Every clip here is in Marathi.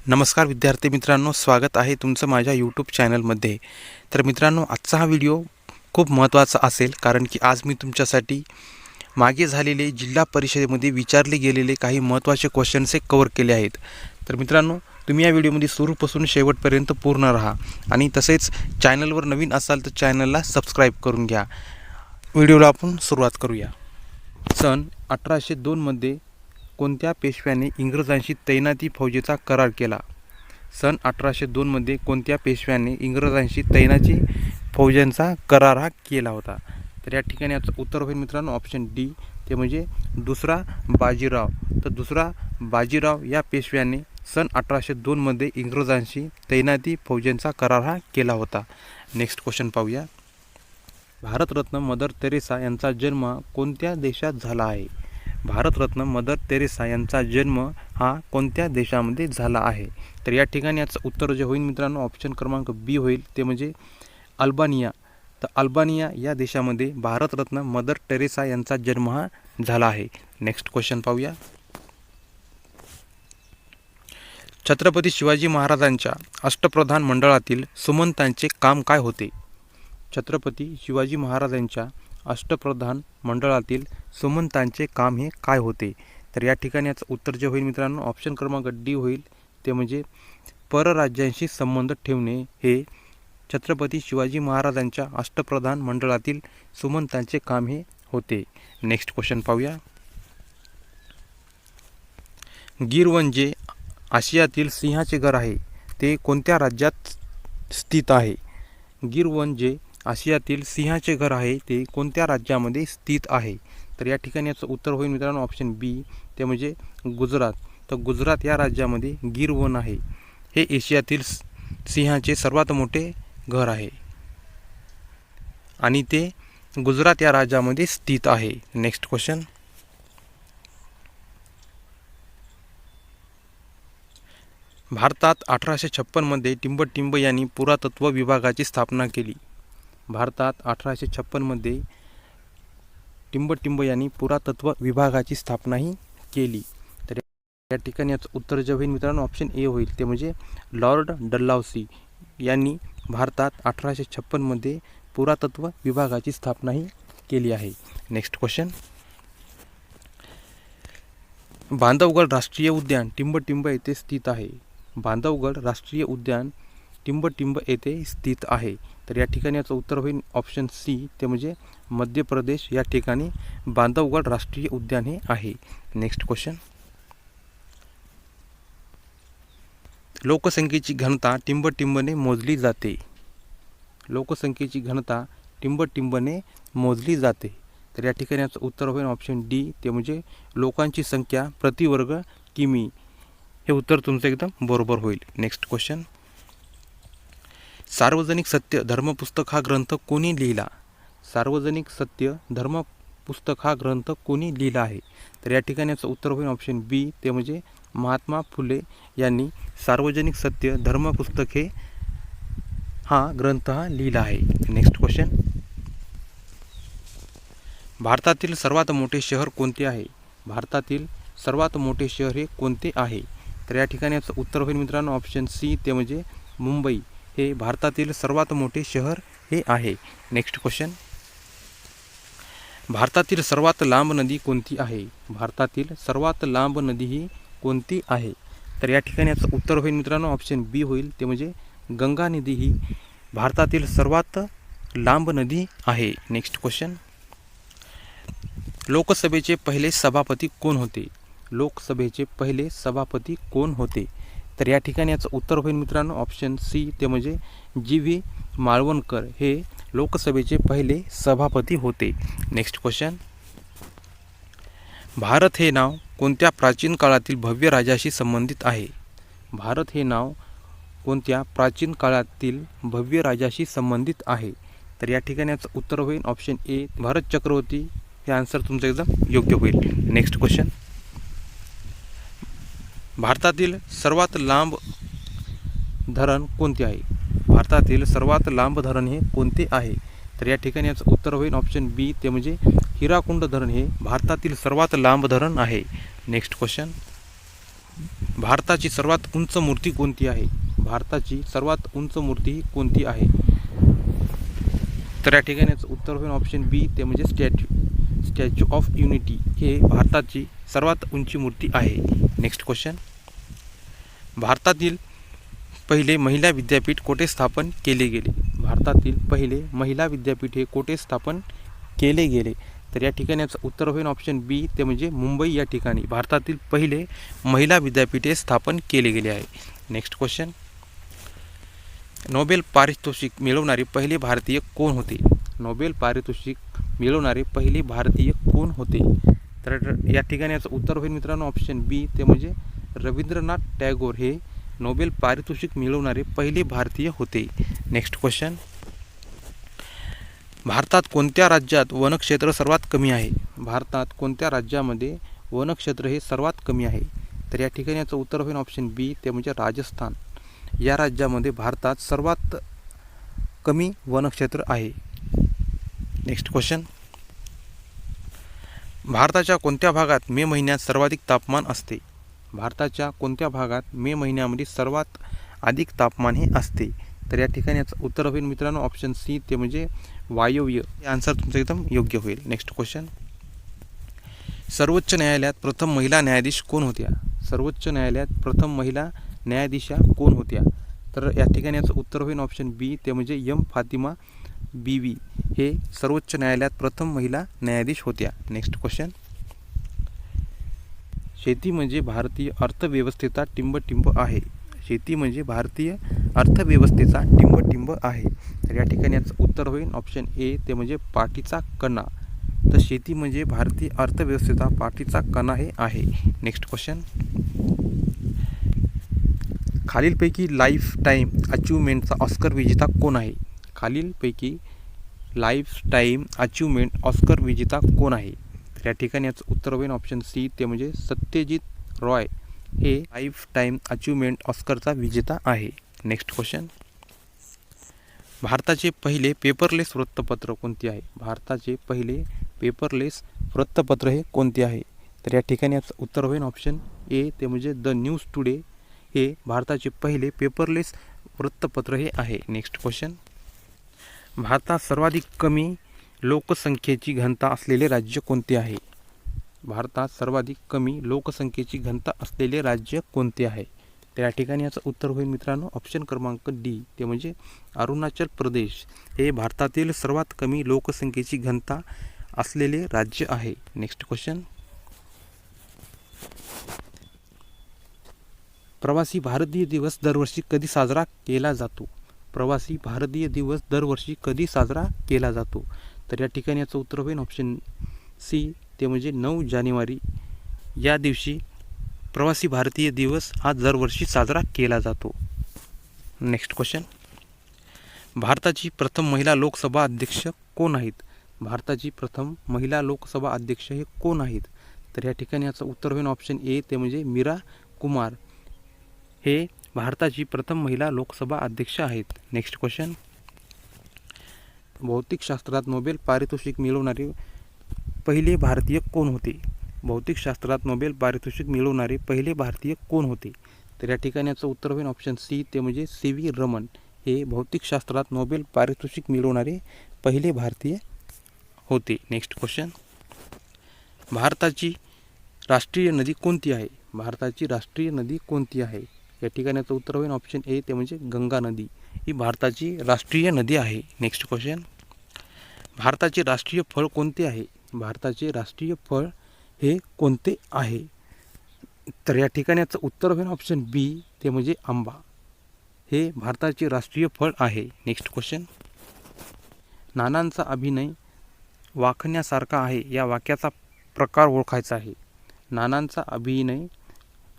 नमस्कार विद्यार्थी मित्रांनो, स्वागत आहे तुमचं माझ्या यूट्यूब चॅनलमध्ये। तर मित्रांनो, आजचा हा व्हिडिओ खूप महत्त्वाचा असेल, कारण की आज मी तुमच्यासाठी मागे झालेले जिल्हा परिषदेमध्ये विचारले गेलेले काही महत्त्वाचे क्वेश्चन्स हे कव्हर केले आहेत। तर मित्रांनो, तुम्ही या व्हिडिओमध्ये सुरूपासून शेवटपर्यंत पूर्ण राहा आणि तसेच चॅनलवर नवीन असाल तर चॅनलला सबस्क्राईब करून घ्या। व्हिडिओला आपण सुरुवात करूया। सन 1802 मध्ये कोणत्या पेशव्याने इंग्रजांशी तैनाती फौजेचा करार केला? सन 1802 मध्ये कोणत्या पेशव्याने इंग्रजांशी तैनाती फौजांचा करार हा केला होता? तर या ठिकाणी याचं उत्तर होईल मित्रांनो ऑप्शन डी, ते म्हणजे दुसरा बाजीराव। तर दुसरा बाजीराव या पेशव्याने सन 1802 मध्ये इंग्रजांशी तैनाती फौजांचा करार हा केला होता। नेक्स्ट क्वेश्चन पाहूया। भारतरत्न मदर तेरेसा यांचा जन्म कोणत्या देशात झाला आहे? भारतरत्न मदर तेरेसा यांचा जन्म हा कोणत्या देशामध्ये झाला आहे? तर या ठिकाणी याचं उत्तर जे होईल मित्रांनो ऑप्शन क्रमांक बी होईल, ते म्हणजे अल्बानिया। तर अल्बानिया या देशामध्ये भारतरत्न मदर टेरेसा यांचा जन्म हा झाला आहे। नेक्स्ट क्वेश्चन पाहूया। छत्रपती शिवाजी महाराजांच्या अष्टप्रधान मंडळातील सुमंतांचे काम काय होते? छत्रपती शिवाजी महाराजांच्या अष्टप्रधान मंडळातील सुमंतांचे काम हे काय होते? तर या ठिकाणी याचं उत्तर जे होईल मित्रांनो ऑप्शन क्रमांक डी होईल, ते म्हणजे परराज्यांशी संबंध ठेवणे हे छत्रपती शिवाजी महाराजांच्या अष्टप्रधान मंडळातील सुमंतांचे काम हे होते। नेक्स्ट क्वेश्चन पाहूया। गिरवन जे आशियातील सिंहाचे घर आहे ते कोणत्या राज्यात स्थित आहे? गिरवन जे आशियातील सिंहाचे घर आहे ते कोणत्या राज्यामध्ये स्थित आहे? तर या ठिकाणी याचं उत्तर होईल मित्रांनो ऑप्शन बी, ते म्हणजे गुजरात। तर गुजरात या राज्यामध्ये गिरवन आहे, हे एशियातील सिंहाचे सर्वात मोठे घर आहे आणि ते गुजरात या राज्यामध्ये स्थित आहे। Next question. भारतात 1856 मध्ये टिंबटिंब यांनी पुरातत्व विभागाची स्थापना केली। भारतात 1856 मध्ये टिंबटिंब यांनी पुरातत्व विभागाची स्थापनाही केली। तर या ठिकाणी याचं उत्तर जे होईल मित्रांनो ऑप्शन ए होईल, ते म्हणजे लॉर्ड डलहौसी यांनी भारतात 1856 मध्ये पुरातत्व विभागाची स्थापनाही केली आहे। Next question. बांधवगड राष्ट्रीय उद्यान टिंबटिंब येथे स्थित आहे। बांधवगड राष्ट्रीय उद्यान टिंबटिंब येथे स्थित आहे। तर या ठिकाणी याचं उत्तर होईल ऑप्शन सी, ते म्हणजे मध्य प्रदेश या ठिकाणी बांधवगड राष्ट्रीय उद्यान हे आहे। Next question. लोकसंख्येची घनता टिंबटिंबने मोजली जाते। लोकसंख्येची घनता टिंबटिंबने मोजली जाते। तर या ठिकाणी याचं उत्तर होईल ऑप्शन डी, ते म्हणजे लोकांची संख्या प्रति वर्ग किमी। हे उत्तर तुमचं एकदम बरोबर होईल। Next question. सार्वजनिक सत्य धर्म पुस्तक हा ग्रंथ कोणी लिहिला? सार्वजनिक सत्य धर्म पुस्तक हा ग्रंथ कोणी लिहिला आहे? तर या ठिकाणी याचं उत्तर होईल ऑप्शन बी, ते म्हणजे महात्मा फुले यांनी सार्वजनिक सत्य धर्म पुस्तक हे हा ग्रंथ हा लिहिला आहे। Next question. भारतातील सर्वात मोठे शहर कोणते आहे? भारतातील सर्वात मोठे शहर हे कोणते आहे? तर या ठिकाणी याचं उत्तर होईल मित्रांनो ऑप्शन सी, ते म्हणजे मुंबई हे भारतातील सर्वात मोठे शहर हे आहे। Next question. भारतातील सर्वात लांब नदी कोणती आहे? भारतातील सर्वात लांब नदी ही कोणती आहे? तर या ठिकाणी याचं उत्तर होईल मित्रांनो ऑप्शन बी होईल, ते म्हणजे गंगा नदी ही भारतातील सर्वात लांब नदी आहे। Next question. लोकसभेचे पहिले सभापती कोण होते? लोकसभेचे पहिले सभापती कोण होते? तर या ठिकाणी याचं उत्तर होईल मित्रांनो ऑप्शन सी, ते म्हणजे जी व्ही माळवणकर हे लोकसभेचे पहिले सभापती होते। Next question. भारत हे नाव कोणत्या प्राचीन काळातील भव्य राजाशी संबंधित आहे? भारत हे नाव कोणत्या प्राचीन काळातील भव्य राजाशी संबंधित आहे? तर या ठिकाणी याचं उत्तर होईल ऑप्शन ए, भरत चक्रवर्ती। हे आन्सर तुमचं एकदम योग्य होईल। Next question. भारतातील सर्वात लांब धरण कोणते आहे? भारतातील सर्वात लांब धरण हे कोणते आहे? तर या ठिकाणी याचं उत्तर होईल ऑप्शन बी, ते म्हणजे हिराकुंड धरण हे भारतातील सर्वात लांब धरण आहे। Next question. भारताची सर्वात उंच मूर्ती कोणती आहे? भारताची सर्वात उंच मूर्ती कोणती आहे? तर या ठिकाणी याचं उत्तर होईल ऑप्शन बी, ते म्हणजे स्टॅच्यू ऑफ युनिटी हे भारताची सर्वात उंची मूर्ती आहे. नेक्स्ट क्वेश्चन, भारतातील पहिले महिला विद्यापीठ कोठे स्थापन केले गेले? भारतातील पहिले महिला विद्यापीठ हे कोठे स्थापन केले गेले? तर या ठिकाणी याचं उत्तर होईल ऑप्शन बी, ते म्हणजे मुंबई या ठिकाणी भारतातील पहिले महिला विद्यापीठ हे स्थापन केले गेले आहे. नेक्स्ट क्वेश्चन, नोबेल पारितोषिक मिळवणारे पहिले भारतीय कोण होते? नोबेल पारितोषिक मिळवणारे पहिले भारतीय कोण होते? तर या ठिकाणी याचं उत्तर होईल मित्रांनो ऑप्शन बी, ते म्हणजे रवींद्रनाथ टागोर हे नोबेल पारितोषिक मिळवणारे पहिले भारतीय होते. नेक्स्ट क्वेश्चन, भारतात कोणत्या राज्यात वनक्षेत्र सर्वात कमी आहे? भारतात कोणत्या राज्यामध्ये वनक्षेत्र हे सर्वात कमी आहे? तर या ठिकाणी याचं उत्तर होईल ऑप्शन बी, ते म्हणजे राजस्थान या राज्यामध्ये भारतात सर्वात कमी वनक्षेत्र आहे. नेक्स्ट क्वेश्चन, भारताच्या कोणत्या भागात मे महिन्यात सर्वाधिक तापमान असते? भारताच्या कोणत्या भागात मे महिन्यामध्ये सर्वात अधिक तापमान हे असते? तर या ठिकाणी याचं उत्तर होईल मित्रांनो ऑप्शन सी, ते म्हणजे वायव्य. हे आन्सर तुमचं एकदम योग्य होईल. नेक्स्ट क्वेश्चन, सर्वोच्च न्यायालयात प्रथम महिला न्यायाधीश कोण होत्या? सर्वोच्च न्यायालयात प्रथम महिला न्यायाधीशा कोण होत्या? तर या ठिकाणी याचं उत्तर होईल ऑप्शन बी, ते म्हणजे एम फातिमा बीवी हे सर्वोच्च न्यायालयात प्रथम महिला न्यायाधीश होत्या. नेक्स्ट क्वेश्चन, शेती म्हणजे भारतीय अर्थव्यवस्थेचा टिंबटिंब आहे. शेती म्हणजे भारतीय अर्थव्यवस्थेचा टिंबटिंब आहे. तर या ठिकाणी याचं उत्तर होईल ऑप्शन ए, ते म्हणजे पाठीचा कणा. तर शेती म्हणजे भारतीय अर्थव्यवस्थेचा पाठीचा कणा हे आहे. नेक्स्ट क्वेश्चन, खालीलपैकी लाईफ टाईम अचिव्हमेंटचा ऑस्कर विजेता कोण आहे? खालीलपैकी लाईफ टाईम अचिव्हमेंट ऑस्कर विजेता कोण आहे? तर या ठिकाणी याचं उत्तर होईल ऑप्शन सी, ते म्हणजे सत्यजित रॉय हे लाईफ टाईम अचिव्हमेंट ऑस्करचा विजेता आहे. नेक्स्ट क्वेश्चन, भारताचे पहिले पेपरलेस वृत्तपत्र कोणते आहे? भारताचे पहिले पेपरलेस वृत्तपत्र हे कोणते आहे? तर या ठिकाणी याचं उत्तर होईल ऑप्शन ए, ते म्हणजे द न्यूज टुडे हे भारताचे पहिले पेपरलेस वृत्तपत्र हे आहे. नेक्स्ट क्वेश्चन, भारतात सर्वाधिक कमी लोकसंख्येची घनता असलेले राज्य कोणते आहे? भारतात सर्वाधिक कमी लोकसंख्येची घनता असलेले राज्य कोणते आहे? तर या ठिकाणी याचं उत्तर होईल मित्रांनो ऑप्शन क्रमांक डी, ते म्हणजे अरुणाचल प्रदेश हे भारतातील सर्वात कमी लोकसंख्येची घनता असलेले राज्य आहे. नेक्स्ट क्वेश्चन, प्रवासी भारतीय दिवस दरवर्षी कधी साजरा केला जातो? प्रवासी भारतीय दिवस दरवर्षी कधी साजरा केला जातो? तर या ठिकाणी याचं उत्तर होईल ऑप्शन सी, ते म्हणजे 9 जानेवारी या दिवशी प्रवासी भारतीय दिवस हा दरवर्षी साजरा केला जातो. नेक्स्ट क्वेश्चन, भारताची प्रथम महिला लोकसभा अध्यक्ष कोण आहेत? भारताची प्रथम महिला लोकसभा अध्यक्ष हे कोण आहेत? तर या ठिकाणी याचं उत्तर होईल ऑप्शन ए, ते म्हणजे मीरा कुमार हे भारताची प्रथम महिला लोकसभा अध्यक्ष आहेत. नेक्स्ट क्वेश्चन, भौतिकशास्त्रात नोबेल पारितोषिक मिळवणारे पहिले भारतीय कोण होते? भौतिकशास्त्रात नोबेल पारितोषिक मिळवणारे पहिले भारतीय कोण होते? तर या ठिकाणी याचं उत्तर होईल ऑप्शन सी, ते म्हणजे सी व्ही रमन हे भौतिकशास्त्रात नोबेल पारितोषिक मिळवणारे पहिले भारतीय होते. नेक्स्ट क्वेश्चन, भारताची राष्ट्रीय नदी कोणती आहे? भारताची राष्ट्रीय नदी कोणती आहे? या ठिकाणी याचं उत्तर होईल ऑप्शन ए, ते म्हणजे गंगा नदी ही भारताची राष्ट्रीय नदी आहे. नेक्स्ट क्वेश्चन, भारताचे राष्ट्रीय फळ कोणते आहे? भारताचे राष्ट्रीय फळ हे कोणते आहे? तर या ठिकाणी याचं उत्तर होईल ऑप्शन बी, ते म्हणजे आंबा हे भारताचे राष्ट्रीय फळ आहे. नेक्स्ट क्वेश्चन, नानांचा अभिनय वाखण्यासारखा आहे या वाक्याचा प्रकार ओळखायचा आहे. नानांचा अभिनय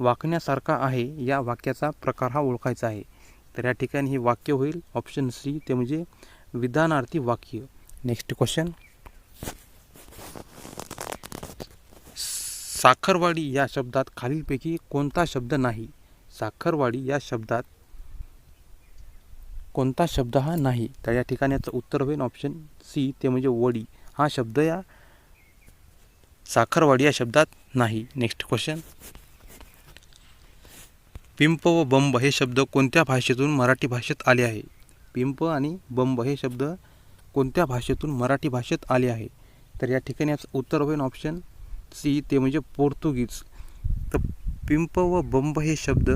वाखण्यासारखा आहे या वाक्याचा प्रकार हा ओळखायचा आहे. तर या ठिकाणी हे वाक्य होईल ऑप्शन सी, ते म्हणजे विधानार्थी वाक्य. नेक्स्ट क्वेश्चन, साखरवाडी या शब्दात खालीलपैकी कोणता शब्द नाही? साखरवाडी या शब्दात कोणता शब्द हा नाही? तर या ठिकाणी याचं उत्तर होईल ऑप्शन सी, ते म्हणजे वडी हा शब्द या साखरवाडी या शब्दात नाही. नेक्स्ट क्वेश्चन, पिंप व बंब हे शब्द कोणत्या भाषेतून मराठी भाषेत आले आहे? पिंप आणि बंब हे शब्द कोणत्या भाषेतून मराठी भाषेत आले आहे? तर या ठिकाणी याचं उत्तर होईल ऑप्शन सी, ते म्हणजे पोर्तुगीज. तर पिंप व बंब हे शब्द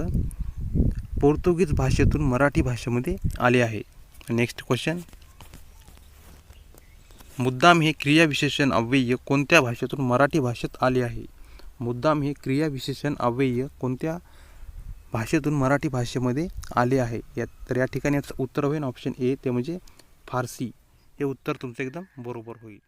पोर्तुगीज भाषेतून मराठी भाषेमध्ये आले आहे. नेक्स्ट क्वेश्चन, मुद्दाम हे क्रियाविशेषण अव्यय कोणत्या भाषेतून मराठी भाषेत आले आहे? मुद्दाम हे क्रियाविशेषण अव्यय कोणत्या भाषेतून मराठी भाषेमध्ये आले आहे? तर या ठिकाणी याचं उत्तर होईल ऑप्शन ए, ते म्हणजे फारसी. हे उत्तर तुमचं एकदम बरोबर होईल.